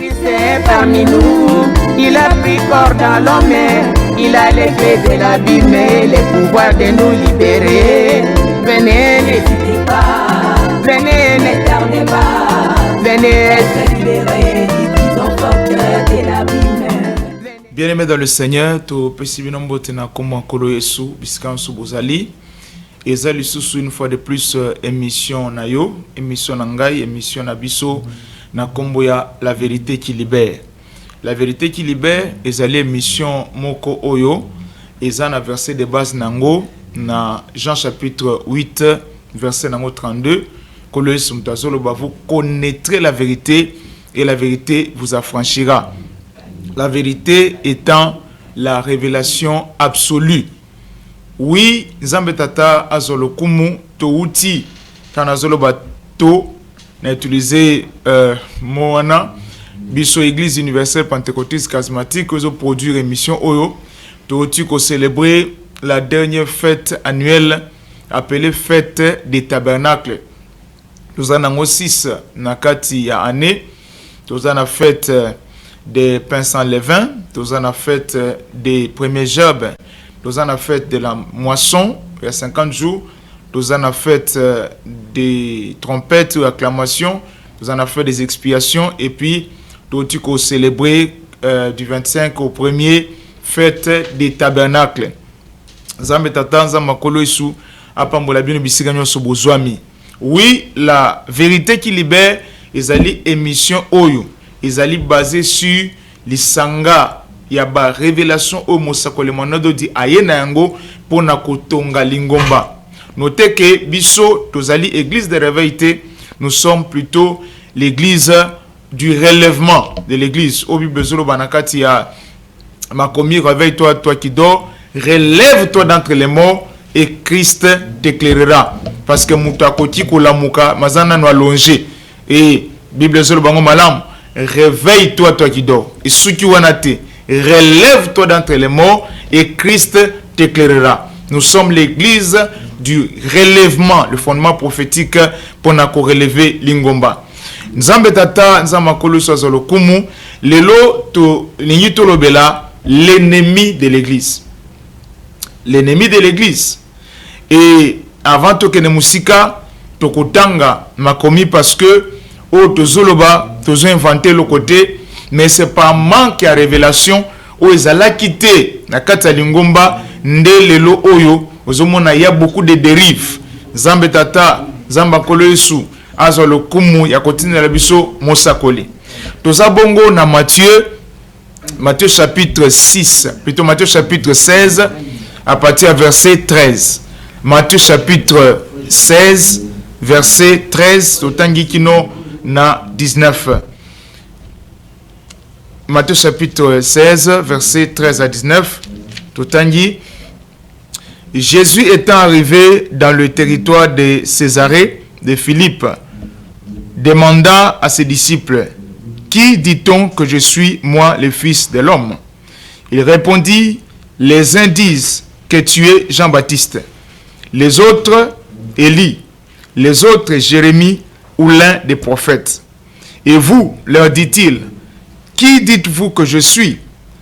Christ est parmi nous, il a pris corps dans l'homme, il a les clés de l'abîme et les pouvoirs de nous libérer. Venez, n'hésitez pas, venez, ne tardez pas, venez être libérés du prison forte de l'abîme. Bien-aimés dans le Seigneur, to pesibino mbote na koma kolo Yesu bisika nsu bozali. Eza lisusu une fois de plus émission na yo, émission na ngai, émission na biso na kombo ya la vérité qui libère. La vérité qui libère ezali émission moko oyo eza na verset de base nango na Jean chapitre 8 verset nango 32 kolo Yesu mtazolo ba vous connaîtrez la vérité et la vérité vous affranchira. La vérité étant la révélation absolue. Oui, Nzambe tata azolo kumu to uti kana zolo bato na utiliser moana biso église universelle pentecôtiste charismatique ozo produire émission oyo to uti ko célébrer la dernière fête annuelle appelée fête des tabernacles. Nous en avons 6 na kati ya année. Nous en avons fête des pains sans levain, nous en avons fête des premiers gerbes. Nous en avons fait de la moisson, il y a 50 jours. Nous en avons fait des trompettes ou acclamations. Nous en avons fait des expiations. Et puis, nous avons célébré du 25 au 1er fête des tabernacles. Oui, la vérité qui libère, ils émission Oyo. Ils allaient basés sur les sangas. Il y a une révélation au Mosakole Monodo di Ayena Yango pour Nakotonga Lingomba. Notez que Bisso, Tozali, église de réveillité, nous sommes plutôt l'église du relèvement de l'église. Obi Bezolo Banakati ya Makomi, réveille-toi, toi qui dors, relève-toi d'entre les morts et Christ t'éclairera. Parce que Moutakoti Kolamuka, Mazana nous allongé. Et Bible Zolo Bango Malam, réveille-toi, toi qui dors. Et Suki Wanate. Relève-toi d'entre les morts et Christ t'éclairera. Nous sommes l'église du relèvement, le fondement prophétique pour nous relever Lingomba. Nzambe tata nzamba kolo sozolo kumu lelo to linyito lobela l'ennemi de l'église. L'ennemi de l'église. Et avant to kene musika to kotanga makomi parce que o to zoloba to zo inventé le côté. Mais c'est pas manque à révélation où ils allaient quitter la Katalingomba ndelelo oyo ozomona ya beaucoup de dérives. Zambe tata zamba kolo Yesu azolo kumu ya kotina la biso mosakoli. Toza bongo na Matthieu chapitre 6, plutôt Matthieu chapitre 16 à partir du verset 13. Matthieu chapitre 16 verset 13 totangi kino na 19. Matthieu chapitre 16, versets 13 à 19. Totangi. Jésus étant arrivé dans le territoire de Césarée de Philippe, demanda à ses disciples, qui dit-on que je suis, moi, le Fils de l'homme? Il répondit, les uns disent que tu es Jean-Baptiste, les autres Élie, les autres Jérémie ou l'un des prophètes. Et vous, leur dit-il, qui dites-vous que je suis?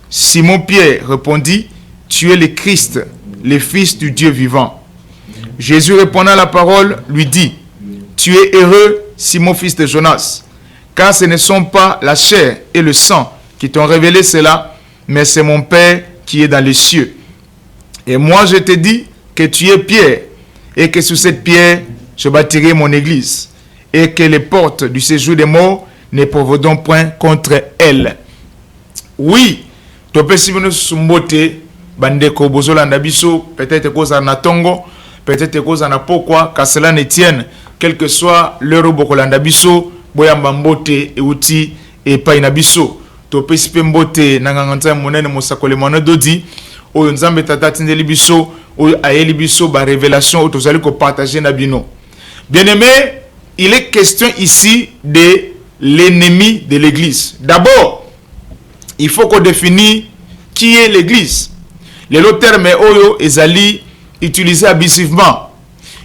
Simon-Pierre répondit, tu es le Christ, le Fils du Dieu vivant. Jésus répondant à la parole, lui dit, tu es heureux, Simon, fils de Jonas, car ce ne sont pas la chair et le sang qui t'ont révélé cela, mais c'est mon Père qui est dans les cieux. Et moi je te dis que tu es Pierre, et que sur cette pierre, je bâtirai mon église, et que les portes du séjour des morts ne prévaudront point contre elle. Oui, to pesibino sumbote bandeko bozolanda biso, peut-être cause na tongo, peut-être cause na pokwa, ka cela ne tienne, quel que soit l'heure bokolanda biso, boyamba mbote e uti e pa na biso. To pesipe mbote na nganganta monene mosakole mwana dodi, oyo nzambe tata tindeli biso, oyo ayeli biso ba révélation, oyo tozali ko partager na bino. Bien-aimé, il est question ici de l'ennemi de l'église. D'abord, il faut qu'on définisse qui est l'église. Le terme oyo ezali utilisé abusivement.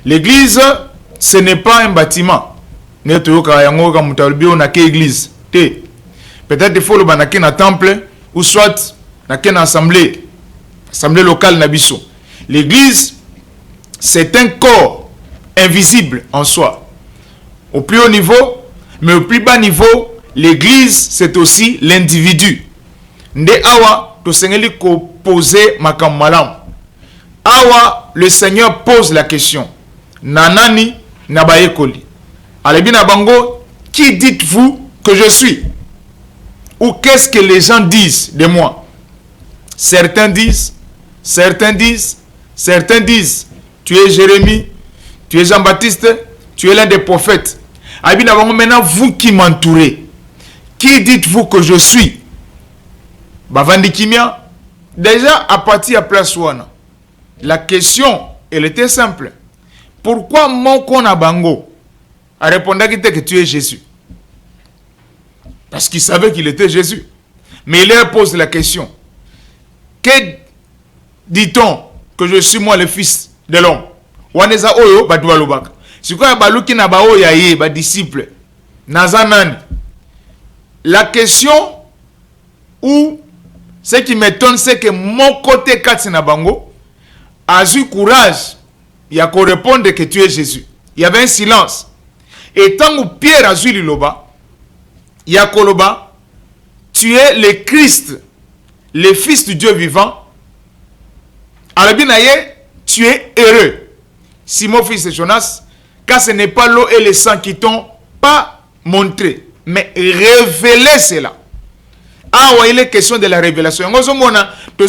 L'église, ce n'est pas un bâtiment. Peut-être il faut le banaki na temple ou soit na ken assemblée locale na biso. L'église, c'est un corps invisible en soi. Au plus haut niveau, mais au plus bas niveau, l'église, c'est aussi l'individu. Nde awa, to sengeli ko poser makam malam. Awa, le Seigneur pose la question. Nanani nabayekoli. Alebi na bango, qui dites-vous que je suis? Ou qu'est-ce que les gens disent de moi? Certains disent, tu es Jérémie, tu es Jean-Baptiste, tu es l'un des prophètes. Alebi na bango, maintenant vous qui m'entourez, qui dites-vous que je suis? Bavandi Kimia, déjà à partir de place wana, la question, elle était simple. Pourquoi mon kona bango a répondu que tu es Jésus? Parce qu'il savait qu'il était Jésus. Mais il leur pose la question. Que dit-on que je suis moi le fils de l'homme? Waneza oyo badwa lobaka. Sikoya baluki na ba oya ye ba disciple. Nazanani. La question où ce qui m'étonne, c'est que mon côté Katsina Bango a eu courage. Il a répondre que tu es Jésus. Il y avait un silence. Et tant que Pierre a eu l'Iloba, il y a Koloba, tu es le Christ, le Fils du Dieu vivant. Alabinaye, tu es heureux. Simon, fils de Jonas, car ce n'est pas l'eau et le sang qui t'ont pas montré, mais révélé cela. Ah ouais, il est question de la révélation. Nous avons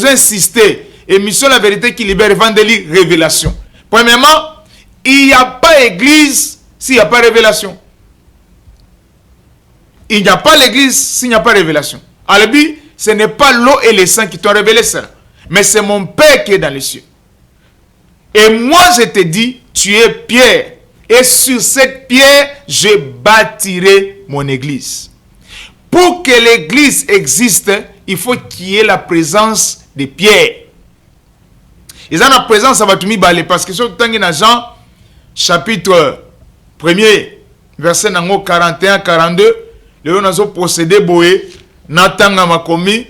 insisté. Et mission la vérité qui libère Vandeli, révélation. Premièrement, il n'y a pas église s'il n'y a pas révélation. Il n'y a pas l'église s'il n'y a pas révélation. Albi, ce n'est pas l'eau et le sang qui t'ont révélé cela. Mais c'est mon Père qui est dans les cieux. Et moi je te dis, tu es Pierre. Et sur cette pierre, je bâtirai mon église. Pour que l'église existe, il faut qu'il y ait la présence de Pierre. Ils ont la présence, ça va tout mis parce que sur Jean, chapitre 1er, verset 41-42, le on a procédé boé, natanga makomi,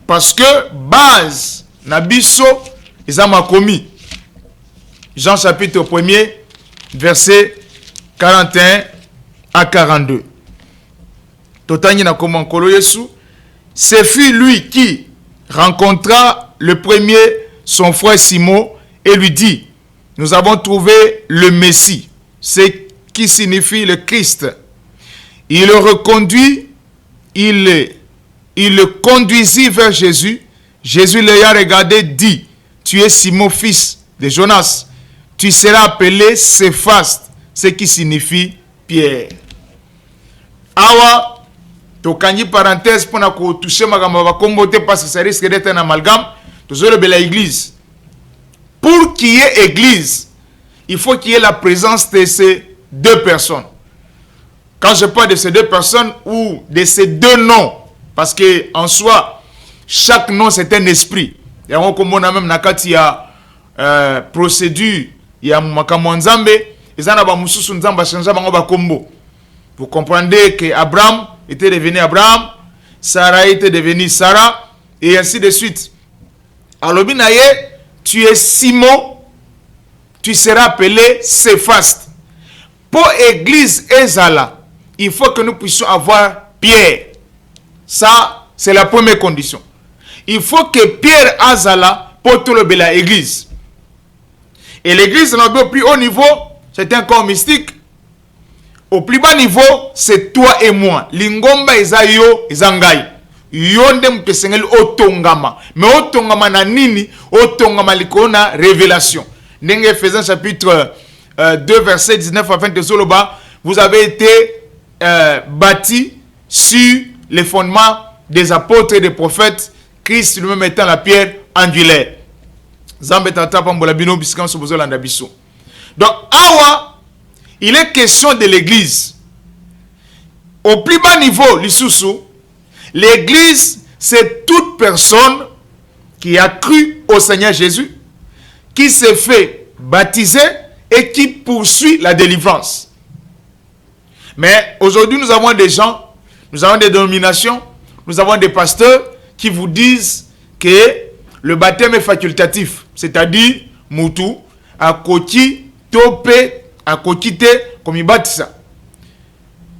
parce que base, nabiso, ils ont makomi. Jean chapitre 1er, verset 41 à 42. Ce fut lui qui rencontra le premier son frère Simon et lui dit, nous avons trouvé le Messie, ce qui signifie le Christ. Il le reconduit, il le conduisit vers Jésus. Jésus l'ayant regardé dit, tu es Simon, fils de Jonas, tu seras appelé Céphas, ce qui signifie Pierre. Awa, tokangi parenthèse pour nous toucher ma comboté parce que ça risque d'être un amalgame. Toujours l'église. Pour qu'il y ait église, il faut qu'il y ait la présence de ces deux personnes. Quand je parle de ces deux personnes ou de ces deux noms, parce que en soi, chaque nom c'est un esprit. Et on a même nakati ya procédure, il y a makamonzambe, ils en a mususu nzamba chanja bango ba kombo. Vous comprenez que Abraham était devenu Abraham, Sarah était devenue Sarah, et ainsi de suite. Alors, tu es Simon, tu seras appelé Céphas. Pour l'église Ezala, il faut que nous puissions avoir Pierre. Ça, c'est la première condition. Il faut que Pierre Azala pour tout l'église. Et l'église, au plus haut niveau, c'est un corps mystique. Au plus bas niveau, c'est toi et moi. Lingomba ezayo ezangai. Yonde mkesengeli otongama. Mais otongama na nini? Otongama likona révélation. Ndenge Ephésiens chapitre 2 verset 19 à 22 Zoloba, vous avez été bâtis sur les fondements des apôtres et des prophètes, Christ lui-même étant la pierre angulaire. Zambe tata pambola bino biskan so bozo landa biso. Donc awa il est question de l'église. Au plus bas niveau, l'église, c'est toute personne qui a cru au Seigneur Jésus, qui s'est fait baptiser et qui poursuit la délivrance. Mais aujourd'hui, nous avons des gens, nous avons des dénominations nous avons des pasteurs qui vous disent que le baptême est facultatif. C'est-à-dire, Moutou, à Koti, Topé, à Kokite, comme il bâtit ça.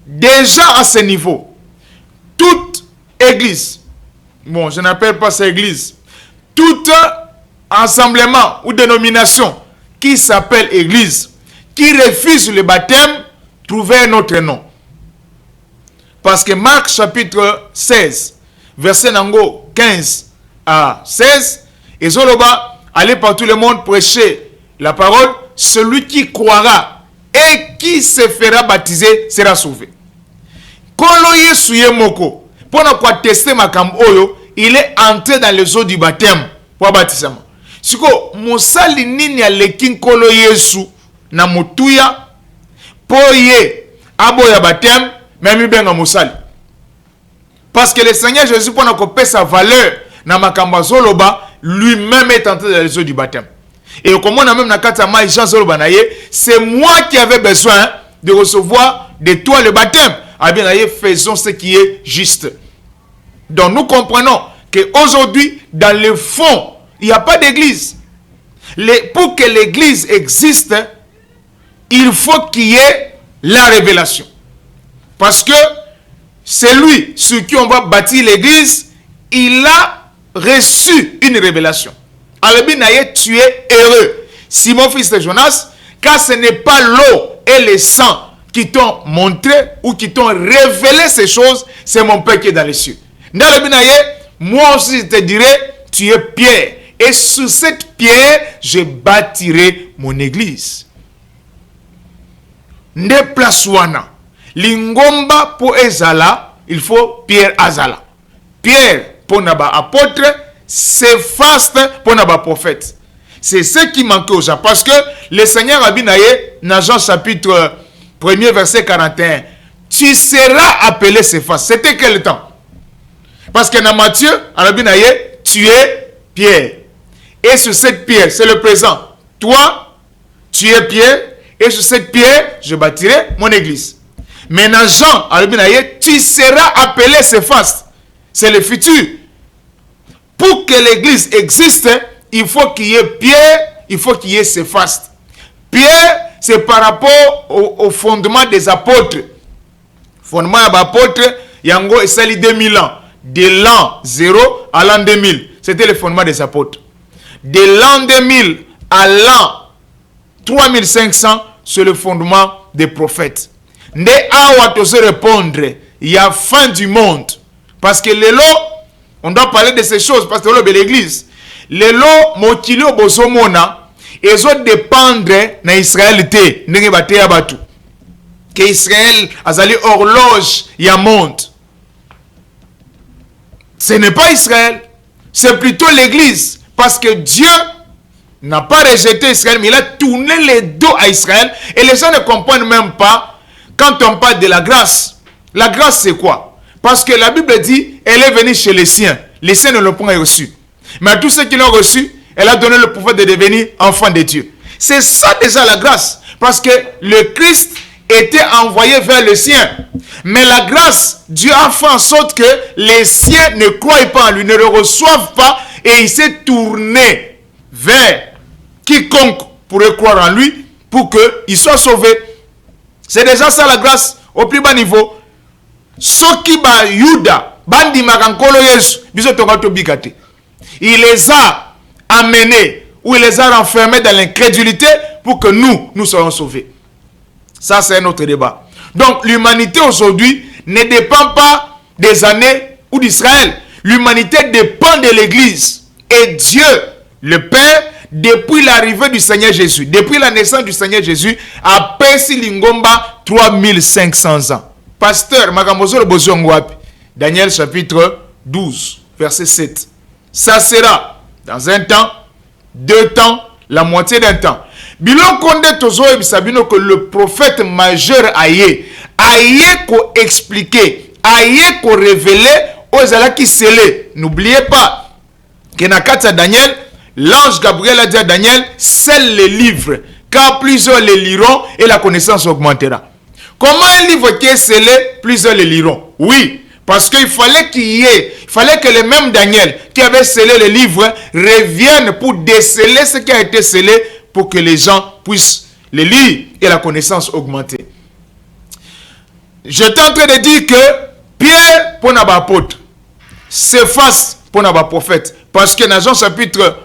Déjà à ce niveau, toute église, bon, je n'appelle pas ça église, tout assemblement ou dénomination qui s'appelle église, qui refuse le baptême, trouvez un autre nom. Parce que Marc chapitre 16, verset 15 à 16, et Zoloba, allez par tout le monde prêcher la parole, celui qui croira et qui se fera baptiser sera sauvé. Kolo Yesu Yemoko, pour ne tester makambo oyo, il est entré dans les eaux du baptême pour baptisement. Siko musali nini ya lekin kolo Yesu na mutuya poye aboya baptême même benga musali. Parce que le Seigneur Jésus pour ne sa valeur na makamba zoloba lui-même est entré dans les eaux du baptême. Et comme on a même na katama Jean zoloba naye, c'est moi qui avais besoin de recevoir de toi le baptême. Ah bien, faisons ce qui est juste. Donc nous comprenons qu'aujourd'hui, dans le fond, il n'y a pas d'église. Pour que l'église existe, il faut qu'il y ait la révélation. Parce que c'est lui, sur qui on va bâtir l'église, il a reçu une révélation. Alors tu es heureux, Simon fils de Jonas, car ce n'est pas l'eau et le sang qui t'ont montré ou qui t'ont révélé ces choses, c'est mon Père qui est dans les cieux. Moi aussi je te dirai, tu es pierre. Et sur cette pierre, je bâtirai mon église. Ne place wana. Lingomba pour Ezala, il faut pierre azala. Pierre pour naba apôtre, c'est faste pour naba prophète. C'est ce qui manquait aux gens. Parce que le Seigneur a dit dans Jean chapitre 1er verset 41, tu seras appelé Céphas. C'était quel temps? Parce que dans Matthieu, tu es Pierre. Et sur cette pierre, c'est le présent. Toi, tu es Pierre. Et sur cette pierre, je bâtirai mon église. Mais dans Jean, tu seras appelé Céphas. C'est le futur. Pour que l'église existe, il faut qu'il y ait Pierre, il faut qu'il y ait Céphas. Pierre, c'est par rapport au fondement des apôtres. Fondement des apôtres, Yango et Sali 2000 ans. De l'an 0 à l'an 2000. C'était le fondement des apôtres. De l'an 2000 à l'an 3500, c'est le fondement des prophètes. Ne awa se répondre, il y a fin du monde. Parce que les lots, on doit parler de ces choses, parce que c'est l'église. Les lots, mokilo bosomona, ils ont dépendre na Israël té, n'enge bate ya batu. Que Israël azali horloge ya monde. Ce n'est pas Israël, c'est plutôt l'église. Parce que Dieu n'a pas rejeté Israël, mais il a tourné les dos à Israël. Et les gens ne comprennent même pas quand on parle de la grâce. La grâce, c'est quoi? Parce que la Bible dit, elle est venue chez les siens. Les siens ne l'ont pas reçu. Mais à tous ceux qui l'ont reçu, elle a donné le pouvoir de devenir enfant de Dieu. C'est ça déjà la grâce. Parce que le Christ était envoyé vers les siens. Mais la grâce, Dieu a fait en sorte que les siens ne croient pas en lui, ne le reçoivent pas. Et il s'est tourné vers quiconque pourrait croire en lui pour qu'il soit sauvé. C'est déjà ça la grâce au plus bas niveau. Soki ba Yuda, bandi makankolo Yesu, biso tokato bikate. Il les a amenés ou il les a renfermés dans l'incrédulité pour que nous soyons sauvés. Ça, c'est un autre débat. Donc, l'humanité aujourd'hui ne dépend pas des années ou d'Israël. L'humanité dépend de l'Église. Et Dieu, le Père, depuis l'arrivée du Seigneur Jésus, depuis la naissance du Seigneur Jésus, a percé Lingomba 3500 ans. Pasteur, Daniel chapitre 12, verset 7. Ça sera dans un temps, 2 temps, la moitié d'un temps. Bilon konde tozo ebisabino que le prophète majeur aye ko expliquer, aye ko révéler aux ala qui scellé. N'oubliez pas que na kata Daniel, l'ange Gabriel a dit à Daniel, scelle les livres, car plusieurs les liront et la connaissance augmentera. Comment un livre qui est scellé, plusieurs les liront? Oui, Parce qu'il fallait il fallait que le même Daniel qui avait scellé le livre revienne pour déceler ce qui a été scellé pour que les gens puissent le lire et la connaissance augmenter. J'étais en train de dire que Pierre pour n'avoir apôtre, Céphas pour n'avoir prophète. Parce que dans Jean chapitre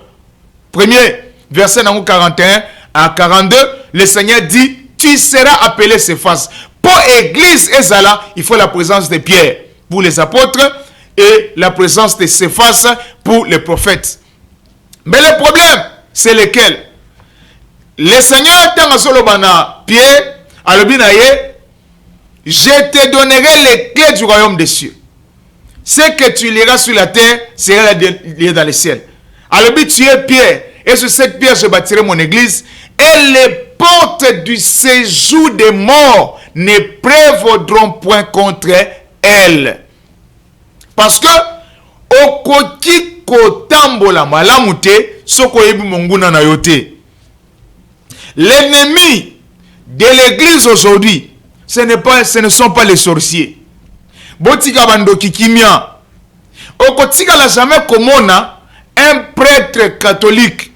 1er, verset 41 à 42, le Seigneur dit, tu seras appelé Céphas. Pour l'église Ezala, il faut la présence de Pierre pour les apôtres et la présence de Céphas pour les prophètes. Mais le problème, c'est lequel? Le Seigneur, Tangasolobana, Pierre, Alobinaye, je te donnerai les clés du royaume des cieux. Ce que tu liras sur la terre sera lié dans les ciels. Alors, tu es Pierre, et sur cette pierre, je bâtirai mon église, et les portes du séjour des morts ne prévaudront point contre elle. Parce que, okoki kotambola malamute, soko yebi monguna na yote. L'ennemi de l'église aujourd'hui, ce ne sont pas les sorciers. Botika bando kikimia. Okotika la jamais komona un prêtre catholique.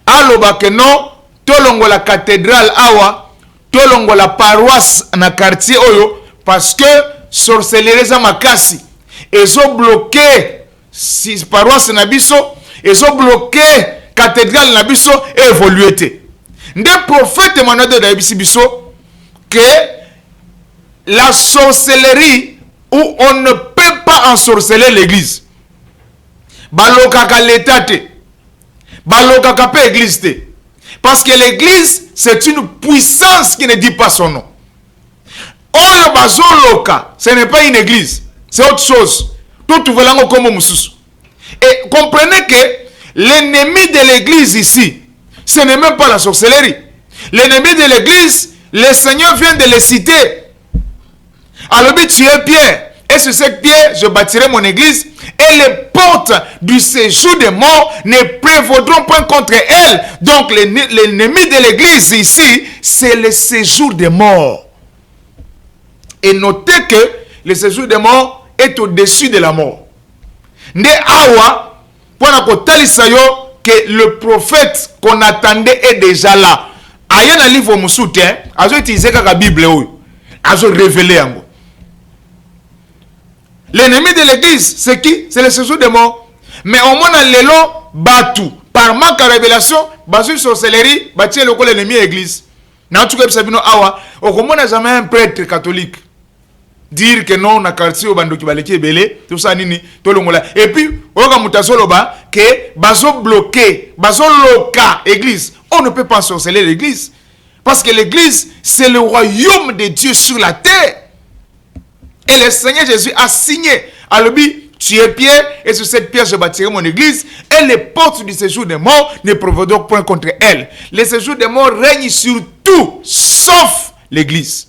Aloba que non, tolongo la cathédrale awa, tolongo la paroisse na quartier oyo, parce que sorcellerie za makasi. Ils ont bloqué si paroisse na biso, ils ont bloqué cathédrale na biso et évolué. Des prophètes Emmanuel de Daibisi biso que la sorcellerie où on ne peut pas ensorceler l'église. Balokaka l'état te. Balokaka pe église te. Parce que l'église, c'est une puissance qui ne dit pas son nom. Oyo bazoloka, ce n'est pas une église. C'est autre chose. Tout volango comme mususu. Et comprenez que l'ennemi de l'église ici, ce n'est même pas la sorcellerie. L'ennemi de l'église, le Seigneur vient de le citer. Alors, tu es Pierre, et sur cette pierre, je bâtirai mon église, et les portes du séjour des morts ne prévaudront point contre elle. Donc, l'ennemi de l'église ici, c'est le séjour des morts. Et notez que le séjour des morts est au-dessus de la mort. Ne awa, que le prophète qu'on attendait est déjà là. Aïe, un livre Moussoute, a utilisé la Bible, a révélé. L'ennemi de l'église, c'est qui? C'est le séjour des morts. Mais au moins, l'élo, batou. Par manque de révélation, basu sorcellerie, bâtir le l'ennemi de l'église. Dans tout cas, awa, au moins, n'a jamais un prêtre catholique. Dire que non, na quartier au bando qui va l'équipe belé, tout ça, nini, tout le monde. Et puis, on va mutaso loba, que baso bloqué, baso loka, église. On ne peut pas sorceller l'église. Parce que l'église, c'est le royaume de Dieu sur la terre. Et le Seigneur Jésus a signé. Alors, tu es Pierre, et sur cette pierre, je bâtirai mon église. Et les portes du séjour des morts ne prévaudront point contre elle. Le séjour des morts règne sur tout, sauf l'église.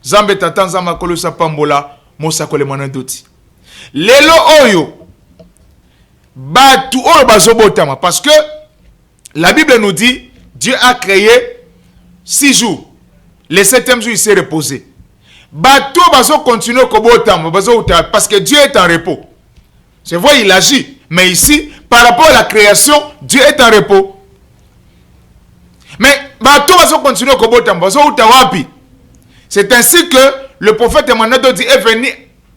Zambe tatan zama kolo sa pambola, mosa kole manandoti. Lelo oyo, batu oyo bazobotama. Parce que la Bible nous dit, Dieu a créé 6 jours. Le 7e jour, il s'est reposé. Bateau bazo continue kobotama bazo parce que Dieu est en repos. C'est vrai, il agit, mais ici par rapport à la création, Dieu est en repos. Mais bateau bazo continue kobotama bazo utawapi. C'est ainsi que le prophète Emmanuel est venu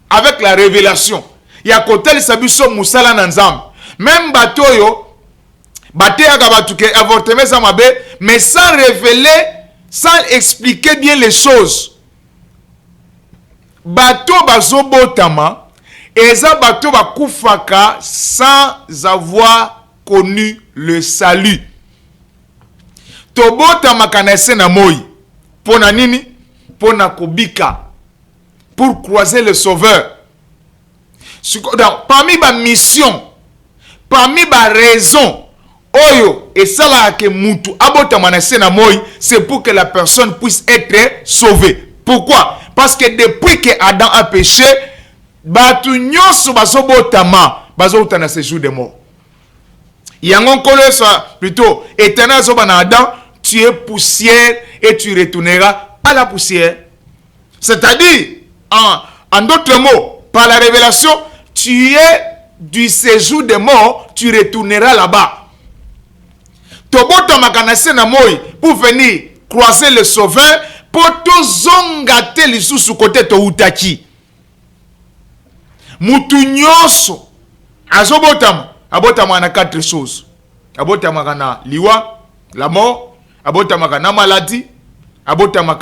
avec la révélation. Il y a côté sabiso musala nanzam. Même bateau yo bateau agabatuke avortement zamabe, mais sans révéler, sans expliquer bien les choses. Bateau bazobotama eza bateau bakufaka sans avoir connu le salut. Tobotama kanese na moi. Pona nini? Pona kobika. Pour croiser le sauveur. Donc, parmi ma mission, parmi ma raison, oyo et ça là que mutu abotama na se na moi, c'est pour que la personne puisse être sauvée. Pourquoi? Parce que depuis que Adam a péché, batu nyonso bazobotama, bazobotana ce jour de mort. Yangon kole soit plutôt éternel zobana Adam, tu es poussière et tu retourneras à la poussière. C'est-à-dire en En d'autres mots, par la révélation, tu es du séjour des morts, tu retourneras là-bas. Tobota makanase na moi pour venir croiser le sauveur, pour te zongate les sous côté to utaki. Mutu nyonso azobotama, abotama na quatre choses. Abotama kana liwa, la mort, abotama kana maladie, abotama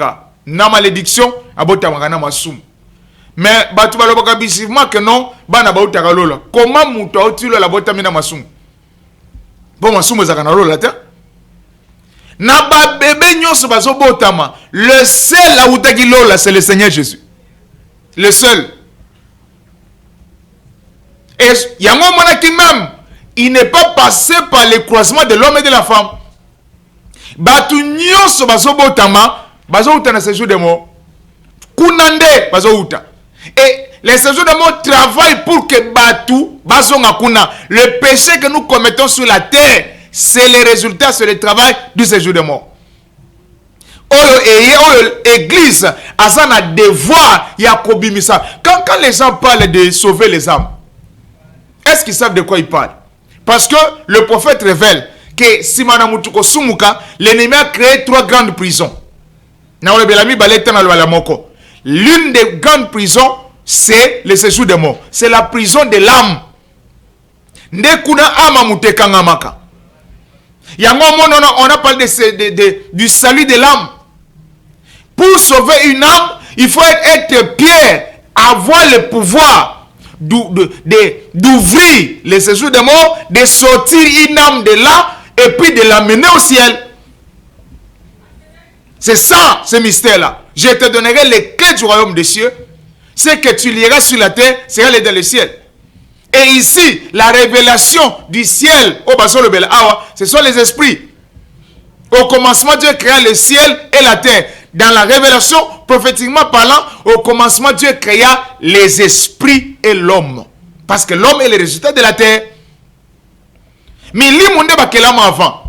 na malédiction, abotama kana masum. Mais batu balobaka bisivement que non, bana bautaka lola. Comment mutu otilo la botami na masum? Bon masum ezaka na lola te. Na ba bébé nyonso bazobotama, le seul à utaki lola c'est le Seigneur Jésus. Le seul. Et yango mona qui même, il n'est pas passé par le croisement de l'homme et de la femme. Batu nyonso bazobotama, bazouta na séjour de mort. Kunande bazouta. Et les séjours de mort travaillent pour que Batu, Bazonga Kuna, le péché que nous commettons sur la terre, c'est le résultat, c'est le travail du séjour de mort. L'église a un devoir, quand les gens parlent de sauver les âmes, est-ce qu'ils savent de quoi ils parlent? Parce que le prophète révèle que si Manamutuko Sumuka, l'ennemi a créé 3 grandes prisons. L'une des grandes prisons, c'est le séjour des morts. C'est la prison de l'âme. On a parlé du salut de l'âme. Pour sauver une âme, il faut être Pierre, avoir le pouvoir d'ouvrir le séjour des morts, de sortir une âme de là et puis de l'amener au ciel. C'est ça, ce mystère-là. Je te donnerai les clés du royaume des cieux. Ce que tu liras sur la terre sera dans le ciel. Et ici, la révélation du ciel, ce sont les esprits. Au commencement, Dieu créa le ciel et la terre. Dans la révélation, prophétiquement parlant, au commencement, Dieu créa les esprits et l'homme. Parce que l'homme est le résultat de la terre. Mais l'immonde bakelam avant.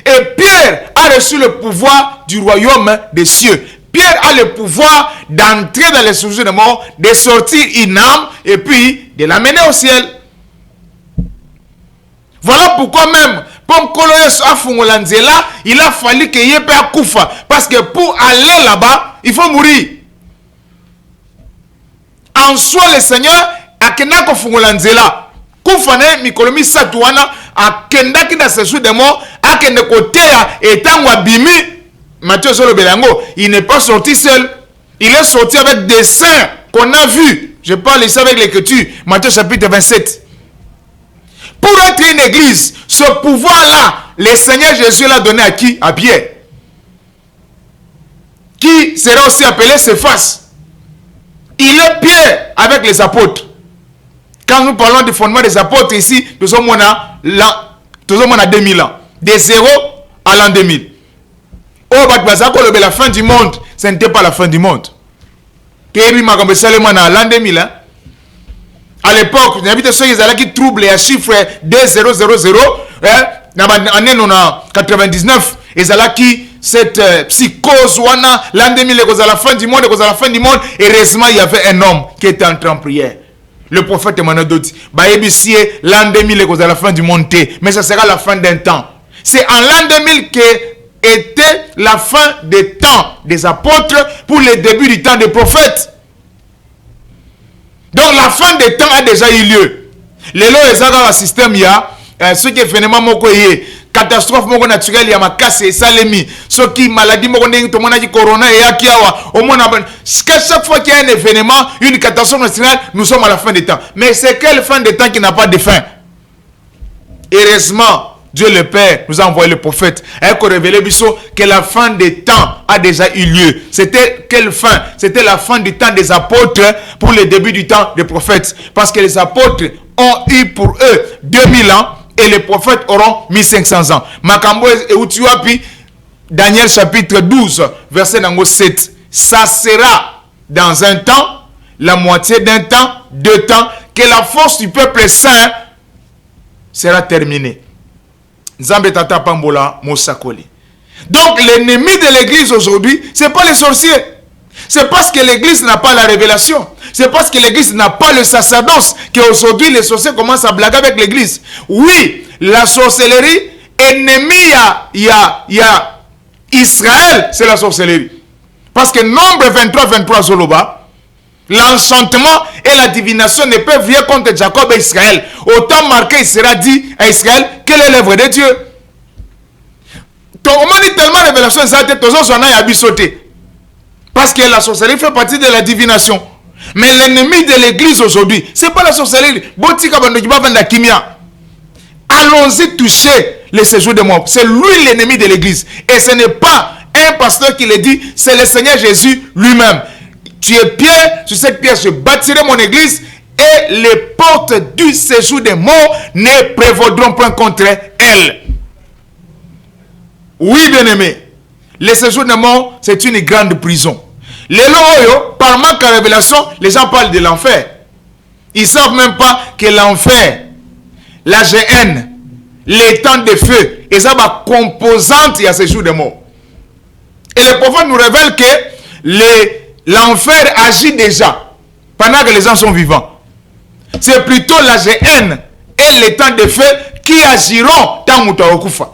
Et Pierre a reçu le pouvoir du royaume des cieux. Pierre a le pouvoir d'entrer dans les séjours de mort, de sortir une âme et puis de l'amener au ciel. Voilà pourquoi même, comme Koloyos a Fungolanzela, il a fallu qu'il y ait pas Koufa. Parce que pour aller là-bas, il faut mourir. En soi, le Seigneur a Kenako Fungolanzela. Koufa ne Mikolomi Satouana a Kendaki dans ses séjours de mort, a Kendekotea et Tangwabimi. Matthieu Zolobelango, il n'est pas sorti seul. Il est sorti avec des saints qu'on a vus. Je parle ici avec l'écriture. Matthieu chapitre 27. Pour être une église, ce pouvoir-là, le Seigneur Jésus l'a donné à qui? À Pierre. Qui sera aussi appelé Céphas. Il est Pierre avec les apôtres. Quand nous parlons du fondement des apôtres ici, nous sommes à 2000 ans. De 0 à l'an 2000. La fin du monde, ce n'était pas la fin du monde. L'an 2000, à l'époque, il y avait ceux qui troublent les chiffres 2000, en 99, et qui cette psychose, l'an 2000, à la fin du monde, et heureusement, il y avait un homme qui était entré en prière. Le prophèt Emmanuel dit, l'an 2000, à la fin du monde, mais ça sera la fin d'un temps. C'est en l'an 2000 que était la fin des temps des apôtres pour le début du temps des prophètes. Donc la fin des temps a déjà eu lieu. Les lois et un système, il y a ce qui est événement catastrophe naturelle, il y a ma casse et salemi. Ce qui maladie, corona et akiawa. Au moins, chaque fois qu'il y a un événement, une catastrophe naturelle, nous sommes à la fin des temps. Mais c'est quelle fin des temps qui n'a pas de fin? Heureusement, Dieu le Père nous a envoyé le prophète pour révéler que la fin des temps a déjà eu lieu. C'était quelle fin? C'était la fin du temps des apôtres pour le début du temps des prophètes. Parce que les apôtres ont eu pour eux 2000 ans et les prophètes auront 1500 ans. Makambo et Utuapi, Daniel chapitre 12, verset 7. Ça sera dans un temps, la moitié d'un temps, 2 temps, que la force du peuple saint sera terminée. Donc l'ennemi de l'église aujourd'hui, ce n'est pas les sorciers. C'est parce que l'église n'a pas la révélation. C'est parce que l'église n'a pas le sacerdoce qu'aujourd'hui les sorciers commencent à blaguer avec l'église. Oui, la sorcellerie, ennemie il y a Israël, c'est la sorcellerie. Parce que Nombre 23 Zoloba, l'enchantement et la divination ne peuvent venir contre Jacob et Israël. Autant marqué, il sera dit à Israël, quelle est l'œuvre de Dieu? On dit tellement de révélation, parce que la sorcellerie fait partie de la divination. Mais l'ennemi de l'église aujourd'hui, ce n'est pas la sorcellerie. Allons-y toucher le séjour de mort. C'est lui l'ennemi de l'église. Et ce n'est pas un pasteur qui le dit, c'est le Seigneur Jésus lui-même. Tu es pierre, sur cette pierre je bâtirai mon église et les portes du séjour des morts ne prévaudront point contre elle. Oui, bien-aimé, le séjour des morts, c'est une grande prison. Les loyaux, par manque de révélation, les gens parlent de l'enfer. Ils ne savent même pas que l'enfer, la GN, les temps de feu, et ça va composante à ce jour de mort. Et le prophète nous révèle que l'enfer agit déjà pendant que les gens sont vivants. C'est plutôt la GN et les temps de feu qui agiront tant que okufa.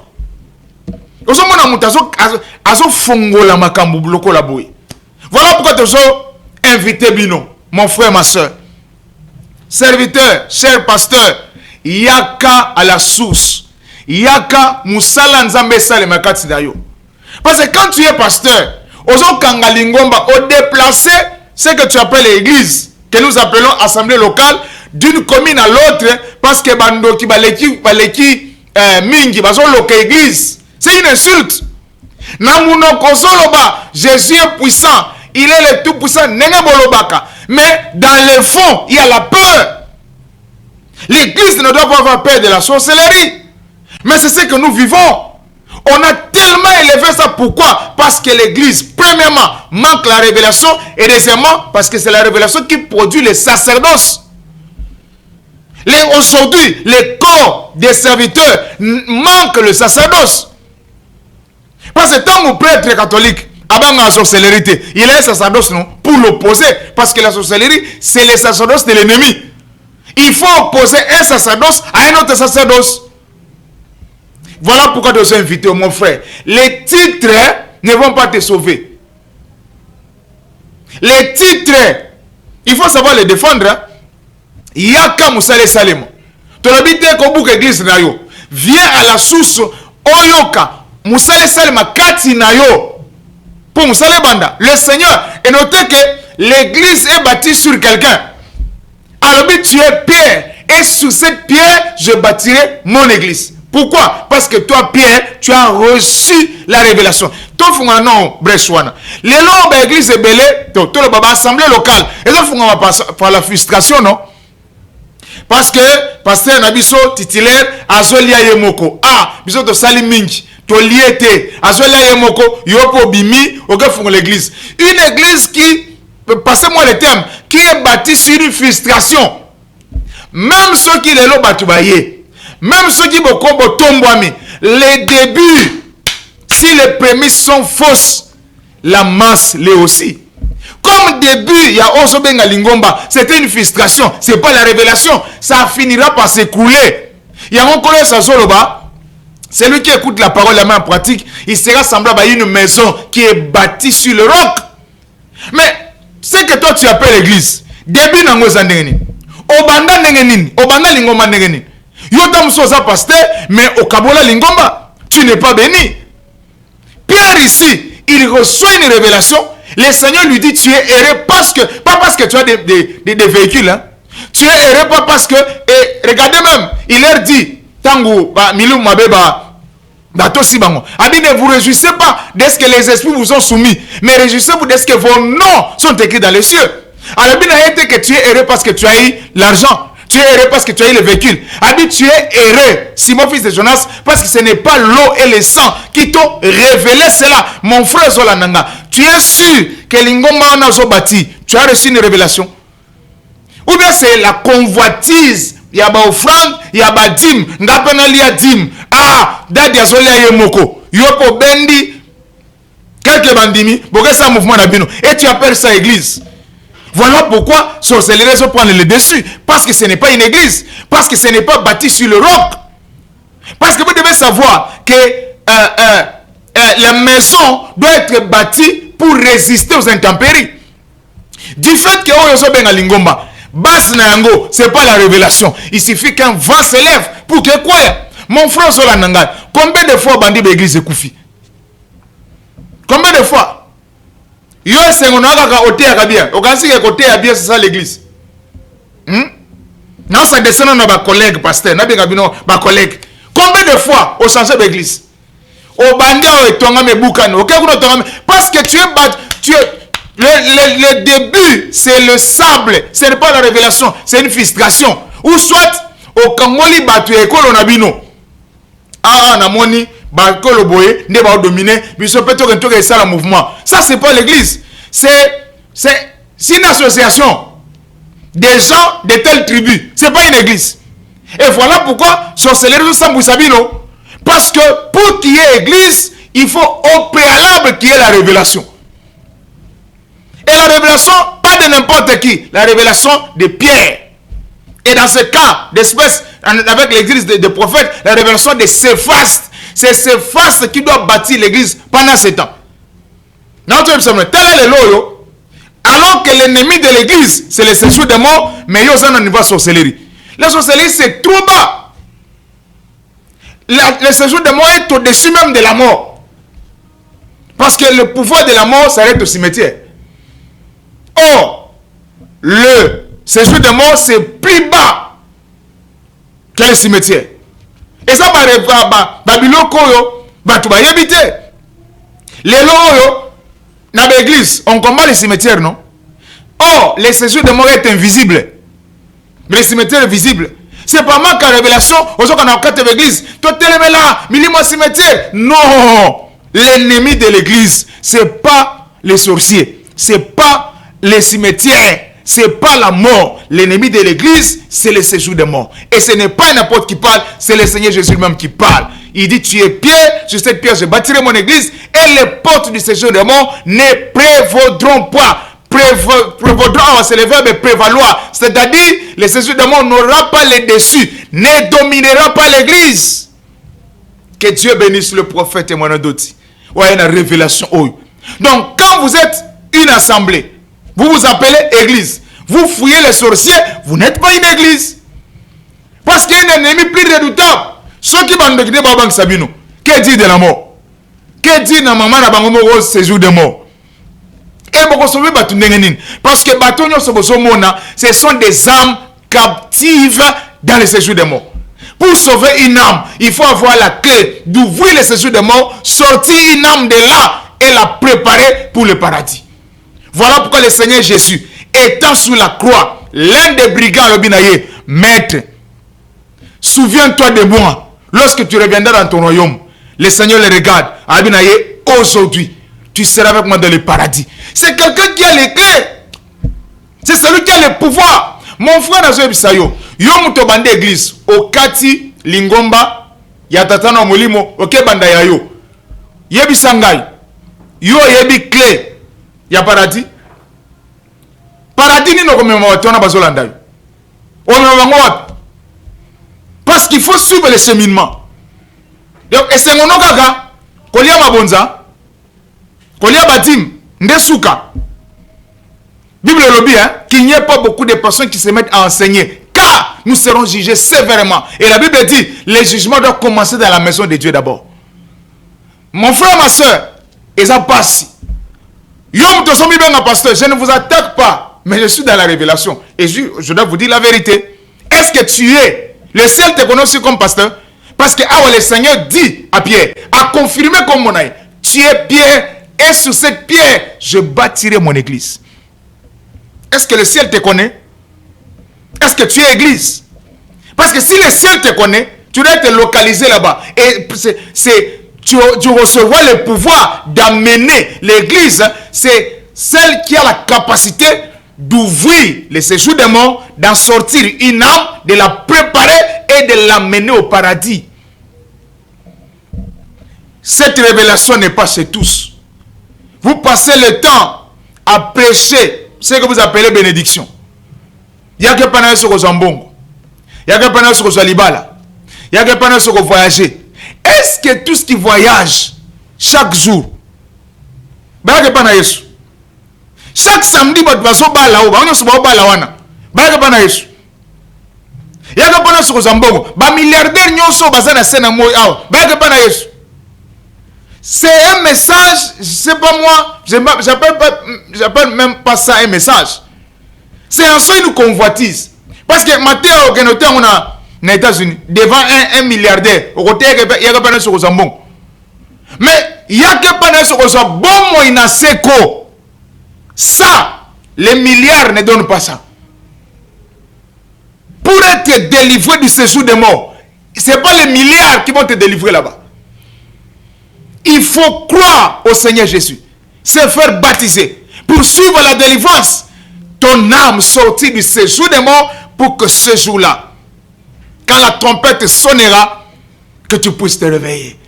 Voilà pourquoi tu as invité Bino, mon frère, ma soeur. Serviteur, cher pasteur, yaka à la source. Yaka musala nzambe sale makati dayo. Parce que quand tu es pasteur, ozo kangalingomba, au déplacer ce que tu appelles l'église, que nous appelons assemblée locale, d'une commune à l'autre, parce que bando ki baleki mingi bazo loka église. C'est une insulte. Namuno kozoloba, Jésus est puissant, il est le tout puissant, nenge bolobaka. Mais dans le fond, il y a la peur. L'église ne doit pas avoir peur de la sorcellerie. Mais c'est ce que nous vivons. On a tellement élevé ça. Pourquoi? Parce que l'église, premièrement, manque la révélation. Et deuxièmement, parce que c'est la révélation qui produit le sacerdoce. Aujourd'hui, les corps des serviteurs manquent le sacerdoce. Parce que tant que prêtre catholique, avant la sorcellerie, il a un sacerdoce non, pour l'opposer. Parce que la sorcellerie, c'est le sacerdoce de l'ennemi. Il faut opposer un sacerdoce à un autre sacerdoce. Voilà pourquoi je suis invité, mon frère. Les titres ne vont pas te sauver. Les titres, il faut savoir les défendre. Yaka Moussale Salemo. Ton habité Kobouk Église Nayo. Viens à la source Oyoka. Moussale Salema Kati Nayo. Pour Moussale Banda. Le Seigneur. Et notez que l'église est bâtie sur quelqu'un. Alors, tu es pierre. Et sur cette pierre, je bâtirai mon église. Pourquoi? Parce que toi, Pierre, tu as reçu la révélation. Toi, tu as un nom, Breswana. Les lois de l'église est belé, tu as l'assemblée locale. Et là, tu as par la frustration, non? Parce que, pasteur Nabiso, titulaire, Azolia Yemoko. Ah, biso to sali mingi. To liete. Azolia Yemoko, yopo bimi, oke font l'église. Une église qui, passez-moi le terme, qui est bâtie sur une frustration. Même ceux qui les lots batubaye. Même ceux qui vont tomber, les débuts, si les prémices sont fausses, la masse l'est aussi. Comme début, il y a Ozobenga Lingomba, c'était une frustration, c'est pas la révélation, ça finira par s'écrouler. Il y a encore un Soloba, celui qui écoute la parole, la main en pratique, il sera semblable à une maison qui est bâtie sur le roc. Mais c'est que toi tu appelles l'église, début nango zandengeni, obanda nengenini, obanda lingomba nengenini. Yotam sosa pasteur, mais au Kabola Lingomba, tu n'es pas béni. Pierre ici, il reçoit une révélation. Le Seigneur lui dit, tu es erré parce que, pas parce que tu as des véhicules. Hein. Tu es erré pas parce que, et regardez même, il leur dit, Tango, Milou Mabeba, Batosi Bango, a dit, ne vous réjouissez pas de ce que les esprits vous ont soumis, mais réjouissez-vous de ce que vos noms sont écrits dans les cieux. Alors, bien a été que tu es erré parce que tu as eu l'argent. Tu es erré parce que tu as eu le véhicule. A dit, tu es erré, Simon fils de Jonas, parce que ce n'est pas l'eau et le sang qui t'ont révélé cela. Mon frère Zolananga, tu es sûr que Lingomba n'a pas bâti. Tu as reçu une révélation. Ou bien c'est la convoitise. Il y a ba offrande, il y a ba dim. Ngapena liya dim. Ah, dadi azolia yemoko. Yopo bendi. Quelques bandimi, pourquoi ça mouvement d'abino? Et tu appelles ça église. Voilà pourquoi sorcellerie se prend le dessus. Parce que ce n'est pas une église. Parce que ce n'est pas bâti sur le roc. Parce que vous devez savoir que la maison doit être bâtie pour résister aux intempéries. Du fait que Oyoso Benga Lingomba, base Nango, ce n'est pas la révélation. Il suffit qu'un vent se lève pour que quoi? Mon frère Solananga, combien de fois bandi l'église est Koufi? Combien de fois? Yo c'est on a côté à bien. Au cas où côté à bien c'est ça l'église. Non ça descend dans ma collègue pasteur, na bien bino ma collègue. Combien de fois au changer d'église? Au bandia et tonga me boukan. OK parce que tu es le début c'est le sable, ce n'est pas la révélation, c'est une frustration. Ou soit au Kangoli batu ekolo na bino. Ah na moni ba kolo boye ne ba dominer biso peut être que ça le mouvement. Ça c'est pas l'église. C'est une association des gens de telle tribu. C'est pas une église. Et voilà pourquoi sorcellerie Sambou Sabino. Parce que pour qu'il y ait église, il faut au préalable qu'il y ait la révélation. Et la révélation, pas de n'importe qui, la révélation de Pierre. Et dans ce cas d'espèce, avec l'église des prophètes, la révélation de Céphas. C'est Céphas qui doit bâtir l'église pendant ce temps. Tel est le loyo. Alors que l'ennemi de l'église, c'est le séjour des morts, mais il y a un niveau de sorcellerie. La sorcellerie, c'est trop bas. Le séjour des morts est au-dessus même de la mort. Parce que le pouvoir de la mort s'arrête au cimetière. Or, le séjour des morts, c'est plus bas qu'un cimetière. Et ça, Babylone, tu vas y habiter. Les loyaux, dans l'église, on combat les cimetières, non? Or, le séjour des morts est invisible. Mais le cimetière est visible. C'est pas moi qui a révélation. Aujourd'hui, on a quatre églises. Toi, tu es là, minimum cimetière. Non! L'ennemi de l'église, c'est pas les sorciers. C'est pas les cimetières. C'est pas la mort. L'ennemi de l'église, c'est le séjour des morts. Et ce n'est pas n'importe qui parle, c'est le Seigneur Jésus lui-même qui parle. Il dit, tu es pierre, sur cette pierre je bâtirai mon église, et les portes du séjour des morts ne prévaudront pas. Prévaudront, c'est le verbe prévaloir. C'est-à-dire, le séjour des morts n'aura pas le dessus, ne dominera pas l'église. Que Dieu bénisse le prophète et mon adoti. Ouais, une révélation. Donc, quand vous êtes une assemblée, vous vous appelez église. Vous fouillez les sorciers, vous n'êtes pas une église. Parce qu'il y a un ennemi plus redoutable. Ceux qui vont devenir Babang Sabino. Que dit de la mort? Que dit na maman na bango séjour de mort? Et beaucoup sauver batu nengenin. Parce que batonyo sobosomona, ce sont des âmes captives dans le séjour de mort. Pour sauver une âme, il faut avoir la clé d'ouvrir le séjour de mort, sortir une âme de là et la préparer pour le paradis. Voilà pourquoi le Seigneur Jésus, étant sous la croix, l'un des brigands le binaye, maître, souviens-toi de moi, lorsque tu reviendras dans ton royaume. Le Seigneur le regarde, abinaye, aujourd'hui, tu seras avec moi dans le paradis. C'est quelqu'un qui a les clés. C'est celui qui a le pouvoir. Mon frère Nazo Bisayo, yo mutobande église, au Kati, Lingomba, Yatatana Molimo, au Kebanda Yayo. Yebi Sangai, yo yebi clé. Il y a paradis. Paradis, nous ne parce qu'il faut suivre le cheminement. Donc, et c'est mon gaga, Kolia Mabonza, Kolia Batim, Ndesuka. Bible le dit, qu'il n'y ait pas beaucoup de personnes qui se mettent à enseigner. Car nous serons jugés sévèrement. Et la Bible dit, les jugements doivent commencer dans la maison de Dieu d'abord. Mon frère, ma soeur, et ça passe. Pasteur, je ne vous attaque pas, mais je suis dans la révélation. Et je dois vous dire la vérité. Est-ce que tu es le seul te connaît aussi comme pasteur? Parce que le Seigneur dit à Pierre, a confirmé comme mon âme, tu es Pierre, et sur cette pierre, je bâtirai mon église. Est-ce que le ciel te connaît? Est-ce que tu es église? Parce que si le ciel te connaît, tu dois être localisé là-bas. Et tu recevras le pouvoir d'amener l'église. C'est celle qui a la capacité d'ouvrir le séjour des morts, d'en sortir une âme, de la préparer et de l'amener au paradis. Cette révélation n'est pas chez tous. vous passez le temps à prêcher ce que vous appelez bénédiction. Il y a que pendant ce que vous ambongo. Il y a que pendant ce que vous libala. Il y a que pendant ce que vous voyagez. Est-ce que tout ce qui voyage chaque jour, bah que pendant Yesu. Chaque samedi, vous passez au bal là-haut, vous passez au bal là-haut. Bah que pendant Yesu. Il y a que pendant ce que vous ambongo. Bah milliardaire nyonso basé na scène moi. Bah que pendant Yesu. C'est un message, c'est pas moi, j'appelle même pas ça un message. C'est un son une convoitise. Parce que Matthieu, on a aux États-Unis, devant un milliardaire, au côté, il y a que pas sur Zambon. Mais il y a que pas sur Zambon, moi, il n'a séco. Ça, les milliards ne donnent pas ça. Pour être délivré du séjour des morts, ce n'est pas les milliards qui vont te délivrer là-bas. Il faut croire au Seigneur Jésus, se faire baptiser pour suivre la délivrance. Ton âme sortit du séjour des morts pour que ce jour-là, quand la trompette sonnera, que tu puisses te réveiller.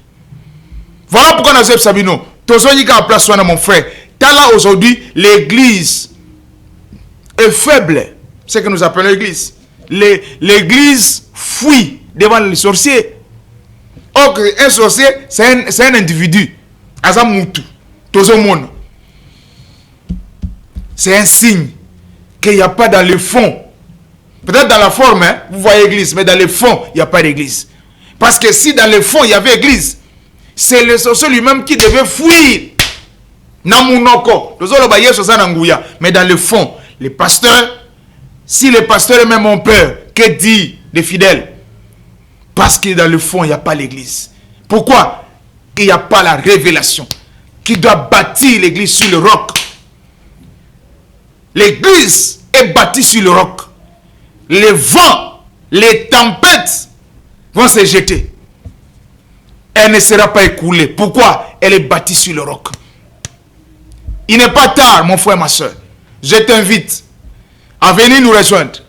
Voilà pourquoi nous avons Sabino. Place mon frère. Là aujourd'hui, l'église est faible. C'est ce que nous appelons l'église. L'église fuit devant les sorciers. Or, un sorcier, c'est un individu. C'est un signe qu'il n'y a pas dans le fond. Peut-être dans la forme, hein, vous voyez l'église, mais dans le fond, il n'y a pas d'église. Parce que si dans le fond, il y avait église, c'est le sorcier lui-même qui devait fuir. Mais dans le fond, les pasteurs, si les pasteurs eux-mêmes ont peur, que dit les fidèles? Parce que dans le fond, il n'y a pas l'église. Pourquoi? Il n'y a pas la révélation qui doit bâtir l'église sur le roc. L'église est bâtie sur le roc. Les vents, les tempêtes vont se jeter. Elle ne sera pas écoulée. Pourquoi? Elle est bâtie sur le roc. Il n'est pas tard, mon frère, ma soeur. Je t'invite à venir nous rejoindre.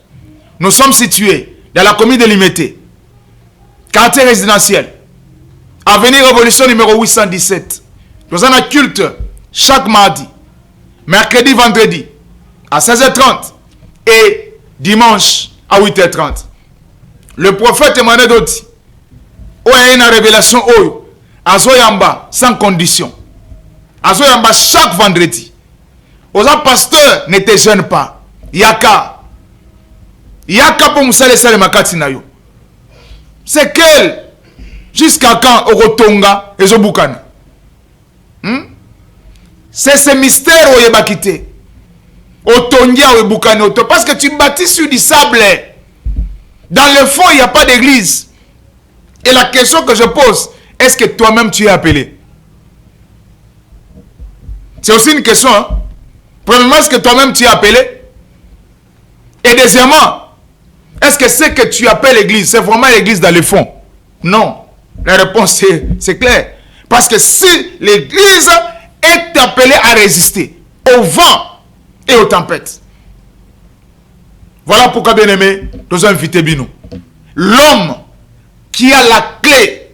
Nous sommes situés dans la commune de Limité, quartier résidentiel, avenue Révolution numéro 817. Nous avons un culte chaque mardi, mercredi, vendredi à 16h30 et dimanche à 8h30. Le prophète Emmanuel Doti, où il y a une révélation, à Zoyamba sans condition. À Zoyamba chaque vendredi. Aux pasteurs ne te gênent pas. Yaka pour Moussale Sale Makati Nayo. C'est quel jusqu'à quand Orotonga et Zobukana? C'est ce mystère où il va quitter. Otongia ou Bukana. Parce que tu bâtis sur du sable. Dans le fond, il n'y a pas d'église. Et la question que je pose, est-ce que toi-même tu es appelé? C'est aussi une question. Hein? Premièrement, est-ce que toi-même tu es appelé? Et deuxièmement, est-ce que ce que tu appelles l'église, c'est vraiment l'église dans le fond? Non. La réponse c'est clair. Parce que si l'église est appelée à résister au vent et aux tempêtes. Voilà pourquoi, bien aimé, nous avons invité Bino. L'homme qui a la clé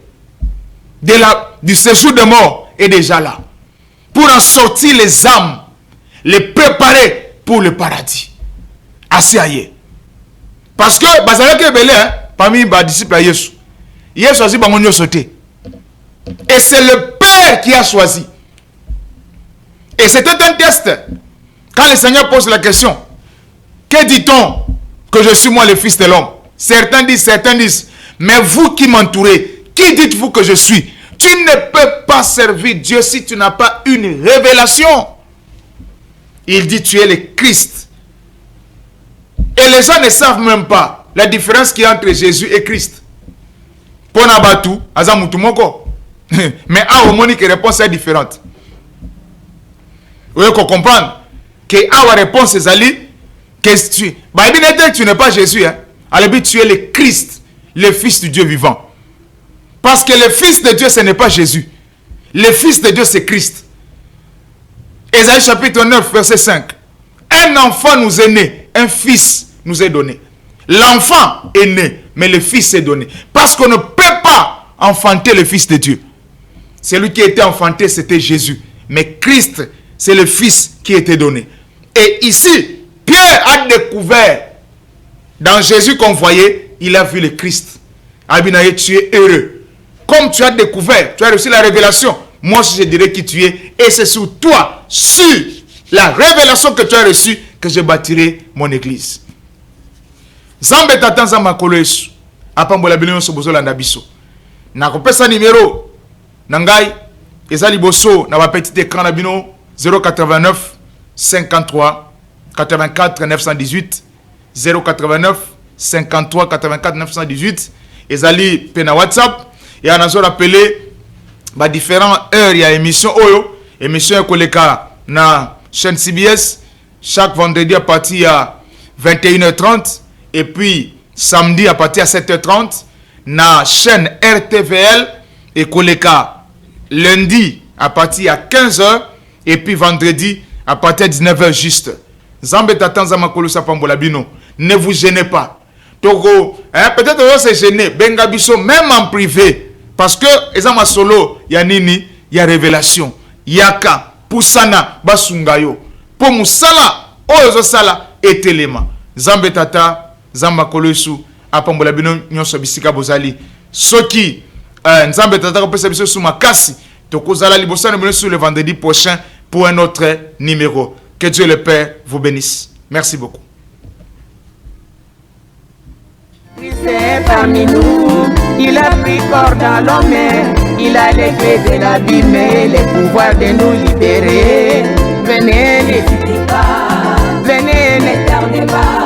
du séjour de mort est déjà là. Pour en sortir les âmes, les préparer pour le paradis. Assez ailleurs. Parce que, parmi les disciples de Jésus, il a choisi de sauter. Et c'est le Père qui a choisi. Et c'était un test. Quand le Seigneur pose la question, que dit-on que je suis moi le Fils de l'homme? Certains disent, mais vous qui m'entourez, qui dites-vous que je suis? Tu ne peux pas servir Dieu si tu n'as pas une révélation. Il dit, tu es le Christ. Et les gens ne savent même pas la différence qu'il y a entre Jésus et Christ. Pour Nabatu, Azamutumoko. Mais à Monique, la réponse est différente. Vous pouvez comprendre que la réponse est Ali, que tu n'es pas Jésus. Hein? Alors, tu es le Christ, le Fils de Dieu vivant. Parce que le Fils de Dieu, ce n'est pas Jésus. Le Fils de Dieu, c'est Christ. Ésaïe chapitre 9, verset 5. Un enfant nous est né, un fils nous est donné. L'enfant est né, mais le fils est donné. Parce qu'on ne peut pas enfanter le Fils de Dieu. Celui qui était enfanté, c'était Jésus. Mais Christ c'est le Fils qui était donné. Et ici, Pierre a découvert, dans Jésus qu'on voyait, il a vu le Christ. Abinaye, tu es heureux. Comme tu as découvert, tu as reçu la révélation. Moi aussi, je dirais qui tu es. Et c'est sur toi, sur la révélation que tu as reçue, que je bâtirai mon église. Zambe tatan zamba kolo Yesu. Apambola bino so bozolanda biso. Na kopesa numéro nangai ezali boso na ba petit écran na bino 089 53 84 918 089 53 84 918 ezali pena WhatsApp et on a rappelé ba différentes heures ya émission oyo émission koleka na chaîne CBS chaque vendredi à partir à 21h30 et puis samedi à partir à 7h30 na chaîne RTVL et koleka lundi à partir à 15h et puis vendredi à partir de 19h juste. Zambe tatanza makolo sapambola bino. Ne vous gênez pas. Togo, peut-être on se gêner, benga biso même en privé parce que ezama solo ya nini ya révélation. Yaka pusana basungayo. Po musala oyo sala etelema. Zambe tata zamba kolosu apambola bino nyonso bisika bozali. Soki nzambe tata ko pesa biso suma kasi tokozala libosa na sur le vendredi prochain pour un autre numéro. Que Dieu le Père vous bénisse. Merci beaucoup. Parmi nous, il a pris corps dans l'homme, il a les clés de l'abîme et le pouvoir de nous libérer. Venez, n'hésitez pas, venez, ne tardez pas.